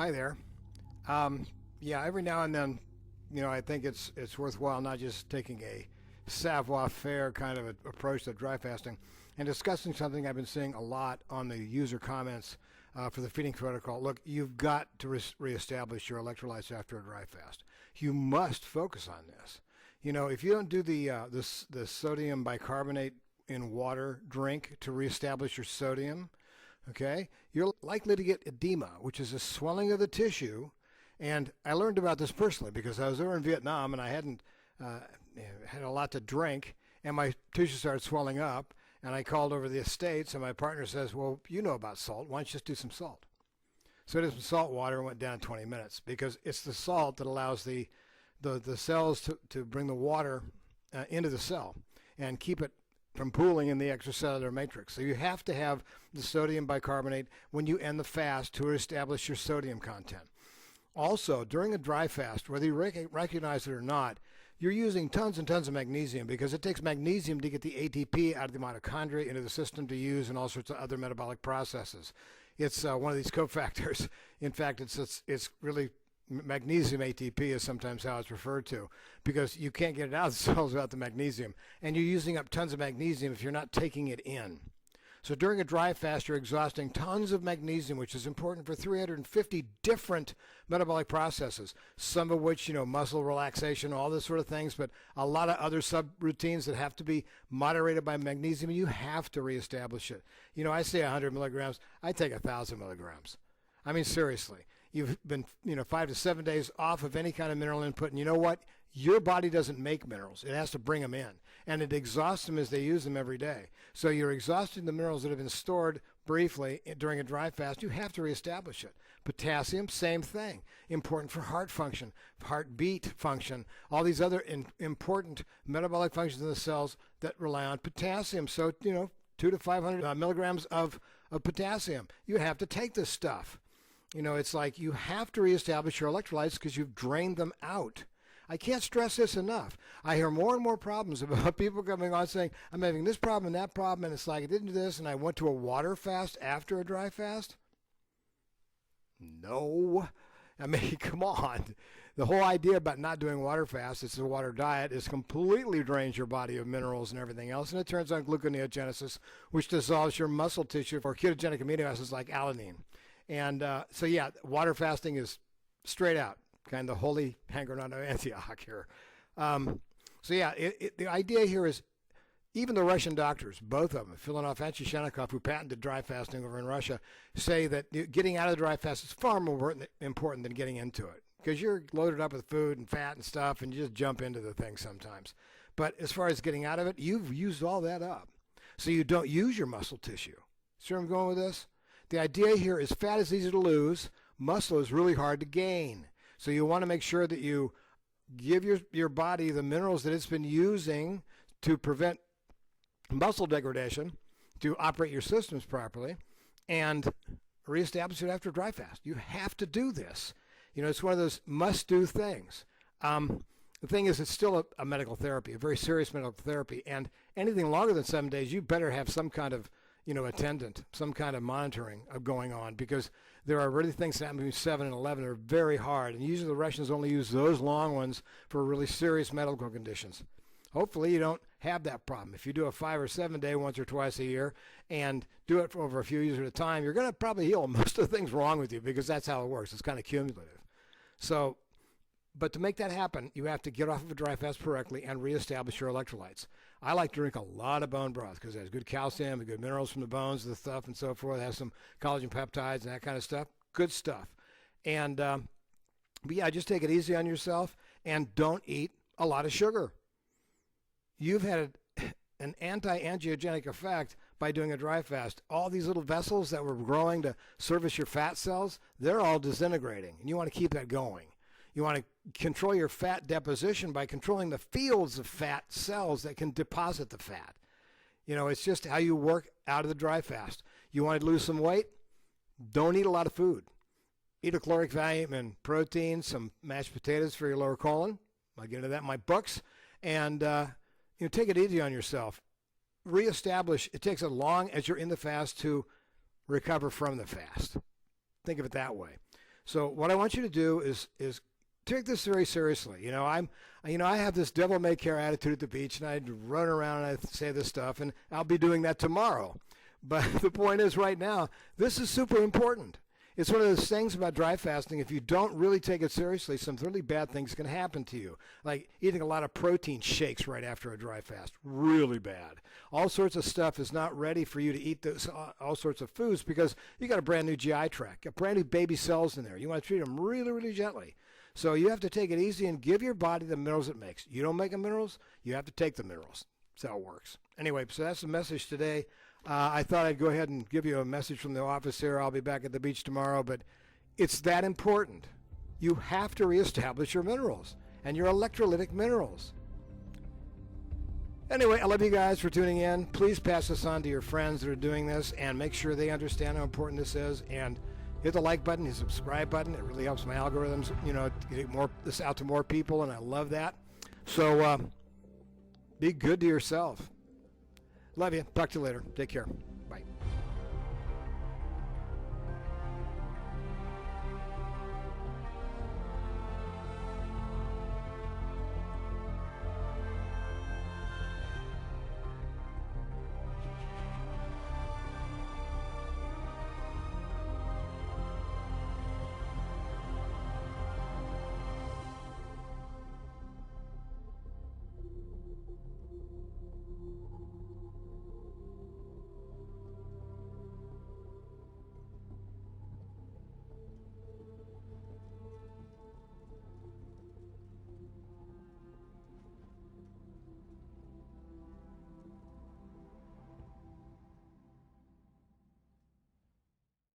Hi there. Yeah, every now and then, I think it's worthwhile not just taking a savoir-faire kind of approach to dry fasting and discussing something I've been seeing a lot on the user comments for the feeding protocol. Look, you've got to reestablish your electrolytes after a dry fast. You must focus on this. If you don't do the sodium bicarbonate in water drink to reestablish your sodium, okay, you're likely to get edema, which is a swelling of the tissue. And I learned about this personally because I was over in Vietnam and I hadn't had a lot to drink, and my tissue started swelling up. And I called over the States, and my partner says, "Well, you know about salt. Why don't you just do some salt?" So I did some salt water and went down in 20 minutes because it's the salt that allows the cells to bring the water into the cell and keep it from pooling in the extracellular matrix. So you have to have the sodium bicarbonate when you end the fast to establish your sodium content. Also, during a dry fast, whether you recognize it or not, you're using tons and tons of magnesium because it takes magnesium to get the ATP out of the mitochondria into the system to use in all sorts of other metabolic processes. It's one of these cofactors. In fact, it's really magnesium ATP is sometimes how it's referred to because you can't get it out of the cells without the magnesium. And you're using up tons of magnesium if you're not taking it in. So during a dry fast, you're exhausting tons of magnesium, which is important for 350 different metabolic processes, some of which, muscle relaxation, all this sort of things, but a lot of other subroutines that have to be moderated by magnesium. You have to reestablish it. I say 100 milligrams. I take 1,000 milligrams. I mean, seriously. You've been, 5 to 7 days off of any kind of mineral input, and you know what? Your body doesn't make minerals. It has to bring them in, and it exhausts them as they use them every day. So you're exhausting the minerals that have been stored briefly during a dry fast. You have to reestablish it. Potassium, same thing. Important for heart function, heartbeat function, all these other important metabolic functions in the cells that rely on potassium. So, 2 to 500 milligrams of potassium. You have to take this stuff. It's like you have to reestablish your electrolytes because you've drained them out. I can't stress this enough. I hear more and more problems about people coming on saying, I'm having this problem and that problem, and it's like I didn't do this, and I went to a water fast after a dry fast. No. I mean, come on. The whole idea about not doing water fast, it's a water diet, is completely drains your body of minerals and everything else, and it turns on gluconeogenesis, which dissolves your muscle tissue for ketogenic amino acids like alanine. And so, yeah, water fasting is straight out, kind of the holy hand grenade of Antioch here. The idea here is even the Russian doctors, both of them, Filanov and Shishyanikov, who patented dry fasting over in Russia, say that getting out of the dry fast is far more important than getting into it because you're loaded up with food and fat and stuff, and you just jump into the thing sometimes. But as far as getting out of it, you've used all that up. So you don't use your muscle tissue. See where I'm going with this? The idea here is fat is easy to lose. Muscle is really hard to gain. So you want to make sure that you give your body the minerals that it's been using to prevent muscle degradation, to operate your systems properly, and reestablish it after a dry fast. You have to do this. It's one of those must-do things. The thing is, it's still a medical therapy, a very serious medical therapy, and anything longer than 7 days, you better have some kind of attendant, some kind of monitoring of going on, because there are really things that happen between 7 and 11 that are very hard, and usually the Russians only use those long ones for really serious medical conditions. Hopefully you don't have that problem. If you do a 5 or 7 day once or twice a year and do it for over a few years at a time, you're going to probably heal most of the things wrong with you because that's how it works. It's kind of cumulative. So, but to make that happen, you have to get off of a dry fast correctly and reestablish your electrolytes. I like to drink a lot of bone broth because it has good calcium and good minerals from the bones, the stuff, and so forth. It has some collagen peptides and that kind of stuff. Good stuff. And, but yeah, just take it easy on yourself and don't eat a lot of sugar. You've had an anti-angiogenic effect by doing a dry fast. All these little vessels that were growing to service your fat cells, they're all disintegrating, and you want to keep that going. You want to control your fat deposition by controlling the fields of fat cells that can deposit the fat. It's just how you work out of the dry fast. You want to lose some weight? Don't eat a lot of food. Eat a caloric value and protein, some mashed potatoes for your lower colon. I'll get into that in my books. And take it easy on yourself. Reestablish. It takes as long as you're in the fast to recover from the fast. Think of it that way. So what I want you to do is take this very seriously. I have this devil may care attitude at the beach, and I run around and I say this stuff, and I'll be doing that tomorrow. But the point is, right now, this is super important. It's one of those things about dry fasting. If you don't really take it seriously, some really bad things can happen to you, like eating a lot of protein shakes right after a dry fast. Really bad. All sorts of stuff is not ready for you to eat all sorts of foods because you got a brand new GI tract, got brand new baby cells in there. You want to treat them really, really gently. So you have to take it easy and give your body the minerals it makes. You don't make the minerals, you have to take the minerals. That's how it works. Anyway, so that's the message today. I thought I'd go ahead and give you a message from the office here. I'll be back at the beach tomorrow, but it's that important. You have to reestablish your minerals and your electrolytic minerals. Anyway, I love you guys for tuning in. Please pass this on to your friends that are doing this and make sure they understand how important this is. And hit the like button, the subscribe button. It really helps my algorithms, to get this out to more people, and I love that. So be good to yourself. Love you. Talk to you later. Take care.